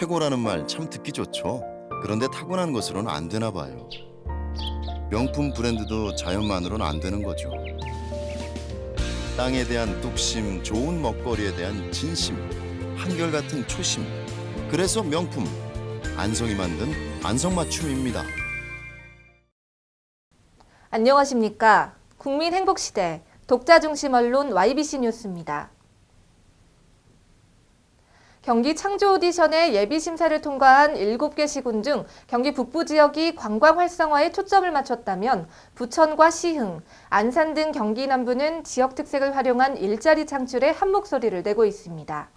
최고라는 말 참 듣기 좋죠. 그런데 타고난 것으로는 안 되나 봐요. 명품 브랜드도 자연만으로는 안 되는 거죠. 땅에 대한 뚝심, 좋은 먹거리에 대한 진심, 한결같은 초심. 그래서 명품, 안성이 만든 안성맞춤입니다. 안녕하십니까. 국민행복시대 독자중심 언론 YBC 뉴스입니다. 경기 창조 오디션의 예비심사를 통과한 7개 시군 중 경기 북부 지역이 관광 활성화에 초점을 맞췄다면 부천과 시흥, 안산 등 경기 남부는 지역 특색을 활용한 일자리 창출에 한 목소리를 내고 있습니다.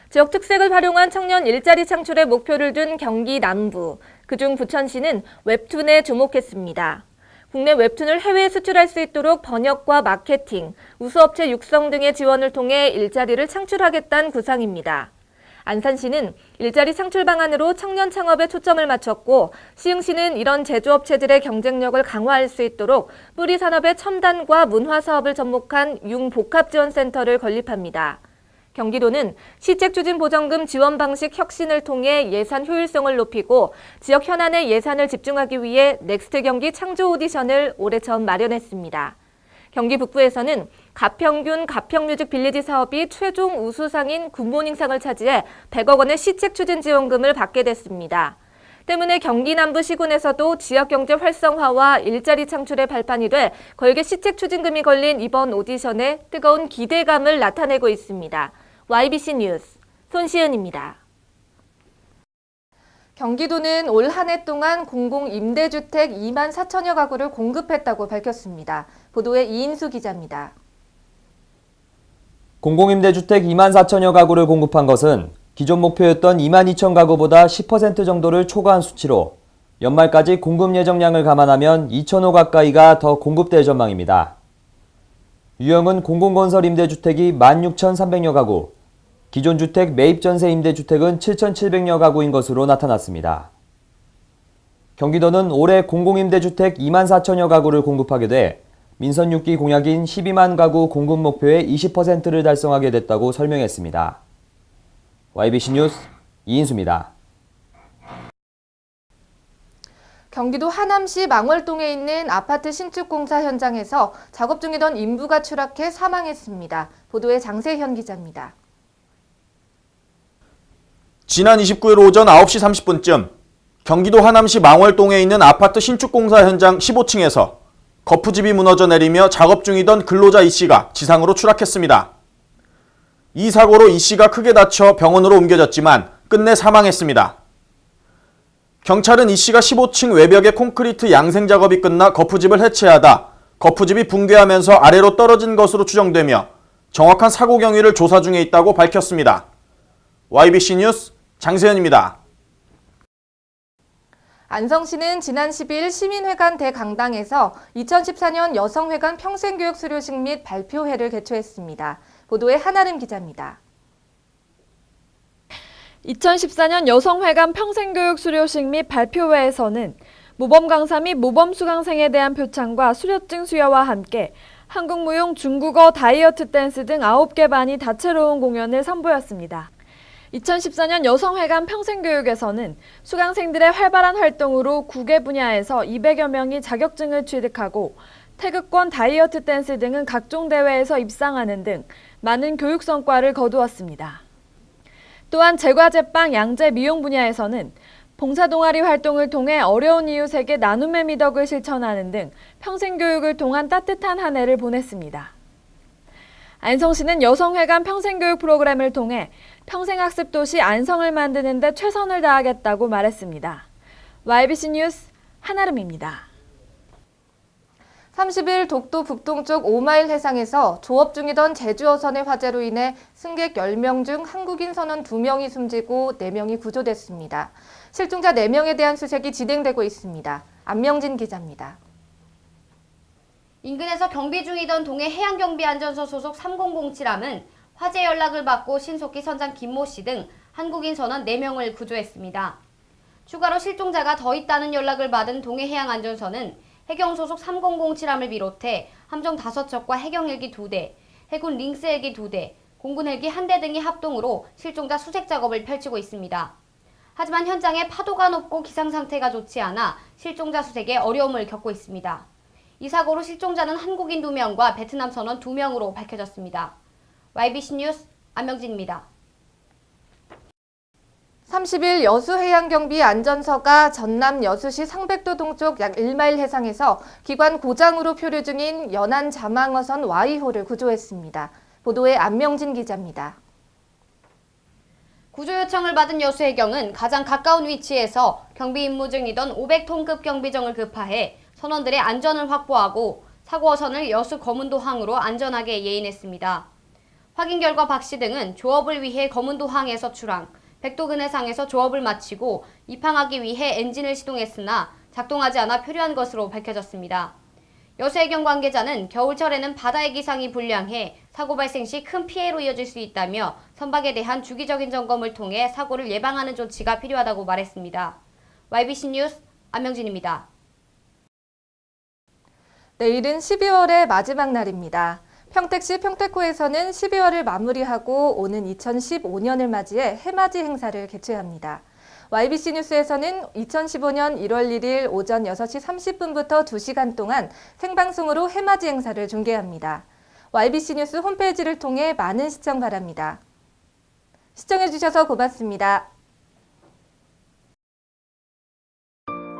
지역 특색을 활용한 청년 일자리 창출에 목표를 둔 경기 남부, 그중 부천시는 웹툰에 주목했습니다. 국내 웹툰을 해외에 수출할 수 있도록 번역과 마케팅, 우수업체 육성 등의 지원을 통해 일자리를 창출하겠다는 구상입니다. 안산시는 일자리 창출 방안으로 청년 창업에 초점을 맞췄고 시흥시는 이런 제조업체들의 경쟁력을 강화할 수 있도록 뿌리산업의 첨단과 문화사업을 접목한 융복합지원센터를 건립합니다. 경기도는 시책추진보전금 지원 방식 혁신을 통해 예산 효율성을 높이고 지역 현안에 예산을 집중하기 위해 넥스트 경기 창조 오디션을 올해 처음 마련했습니다. 경기 북부에서는 가평균 가평뮤직 빌리지 사업이 최종 우수상인 굿모닝상을 차지해 100억 원의 시책추진지원금을 받게 됐습니다. 때문에 경기 남부 시군에서도 지역경제 활성화와 일자리 창출의 발판이 돼 걸개 시책추진금이 걸린 이번 오디션에 뜨거운 기대감을 나타내고 있습니다. YBC 뉴스 손시은입니다. 경기도는 올 한 해 동안 공공임대주택 2만 4천여 가구를 공급했다고 밝혔습니다. 보도에 이인수 기자입니다. 공공임대주택 2만 4천여 가구를 공급한 것은 기존 목표였던 2만 2천 가구보다 10% 정도를 초과한 수치로 연말까지 공급 예정량을 감안하면 2,000호 가까이가 더 공급될 전망입니다. 유형은 공공건설 임대주택이 16,300여 가구, 기존 주택 매입 전세 임대주택은 7,700여 가구인 것으로 나타났습니다. 경기도는 올해 공공임대주택 2만 4천여 가구를 공급하게 돼 민선 6기 공약인 12만 가구 공급 목표의 20%를 달성하게 됐다고 설명했습니다. YBC 뉴스 이인수입니다. 경기도 하남시 망월동에 있는 아파트 신축 공사 현장에서 작업 중이던 인부가 추락해 사망했습니다. 보도에 장세현 기자입니다. 지난 29일 오전 9시 30분쯤 경기도 하남시 망월동에 있는 아파트 신축 공사 현장 15층에서 거푸집이 무너져 내리며 작업 중이던 근로자 E씨가 지상으로 추락했습니다. 이 사고로 E씨가 크게 다쳐 병원으로 옮겨졌지만 끝내 사망했습니다. 경찰은 E씨가 15층 외벽의 콘크리트 양생 작업이 끝나 거푸집을 해체하다 거푸집이 붕괴하면서 아래로 떨어진 것으로 추정되며 정확한 사고 경위를 조사 중에 있다고 밝혔습니다. YBC 뉴스 장세현입니다. 안성시는 지난 12일 시민회관 대강당에서 2014년 여성회관 평생교육 수료식 및 발표회를 개최했습니다. 보도에 한아름 기자입니다. 2014년 여성회관 평생교육 수료식 및 발표회에서는 모범 강사 및 모범 수강생에 대한 표창과 수료증 수여와 함께 한국무용, 중국어, 다이어트 댄스 등 9개 반이 다채로운 공연을 선보였습니다. 2014년 여성회관 평생교육에서는 수강생들의 활발한 활동으로 9개 분야에서 200여 명이 자격증을 취득하고 태극권, 다이어트 댄스 등은 각종 대회에서 입상하는 등 많은 교육 성과를 거두었습니다. 또한 제과, 제빵, 양재, 미용 분야에서는 봉사동아리 활동을 통해 어려운 이웃에게 나눔의 미덕을 실천하는 등 평생교육을 통한 따뜻한 한 해를 보냈습니다. 안성시는 여성회관 평생교육 프로그램을 통해 평생학습도시 안성을 만드는 데 최선을 다하겠다고 말했습니다. YBC 뉴스 한아름입니다. 30일 독도 북동쪽 5마일 해상에서 조업 중이던 제주어선의 화재로 인해 승객 10명 중 한국인 선원 2명이 숨지고 4명이 구조됐습니다. 실종자 4명에 대한 수색이 진행되고 있습니다. 안명진 기자입니다. 인근에서 경비 중이던 동해 해양경비안전소 소속 3007함은 화재 연락을 받고 신속히 선장 김모 씨 등 한국인 선원 4명을 구조했습니다. 추가로 실종자가 더 있다는 연락을 받은 동해해양안전소는 해경 소속 3007함을 비롯해 함정 5척과 해경 헬기 2대, 해군 링스 헬기 2대, 공군 헬기 한 대 등이 합동으로 실종자 수색 작업을 펼치고 있습니다. 하지만 현장에 파도가 높고 기상 상태가 좋지 않아 실종자 수색에 어려움을 겪고 있습니다. 이 사고로 실종자는 한국인 2명과 베트남 선원 2명으로 밝혀졌습니다. YBC 뉴스 안명진입니다. 30일 여수해양경비 안전서가 전남 여수시 상백도 동쪽 약 1마일 해상에서 기관 고장으로 표류 중인 연안 자망어선 Y호를 구조했습니다. 보도에 안명진 기자입니다. 구조 요청을 받은 여수해경은 가장 가까운 위치에서 경비 임무 중이던 500톤급 경비정을 급파해 선원들의 안전을 확보하고 사고어선을 여수 거문도항으로 안전하게 예인했습니다. 확인 결과 박 씨 등은 조업을 위해 거문도항에서 출항, 백도근해상에서 조업을 마치고 입항하기 위해 엔진을 시동했으나 작동하지 않아 표류한 것으로 밝혀졌습니다. 여수해경 관계자는 겨울철에는 바다의 기상이 불량해 사고 발생 시 큰 피해로 이어질 수 있다며 선박에 대한 주기적인 점검을 통해 사고를 예방하는 조치가 필요하다고 말했습니다. YBC 뉴스 안명진입니다. 내일은 12월의 마지막 날입니다. 평택시 평택호에서는 12월을 마무리하고 오는 2015년을 맞이해 해맞이 행사를 개최합니다. YBC 뉴스에서는 2015년 1월 1일 오전 6시 30분부터 2시간 동안 생방송으로 해맞이 행사를 중계합니다. YBC 뉴스 홈페이지를 통해 많은 시청 바랍니다. 시청해주셔서 고맙습니다.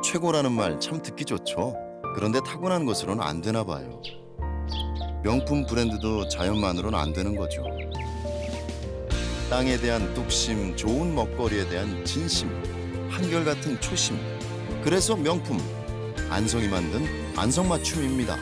최고라는 말 참 듣기 좋죠. 그런데 타고난 것으로는 안 되나 봐요. 명품 브랜드도 자연만으로는 안 되는 거죠. 땅에 대한 뚝심, 좋은 먹거리에 대한 진심, 한결같은 초심. 그래서 명품, 안성이 만든 안성맞춤입니다.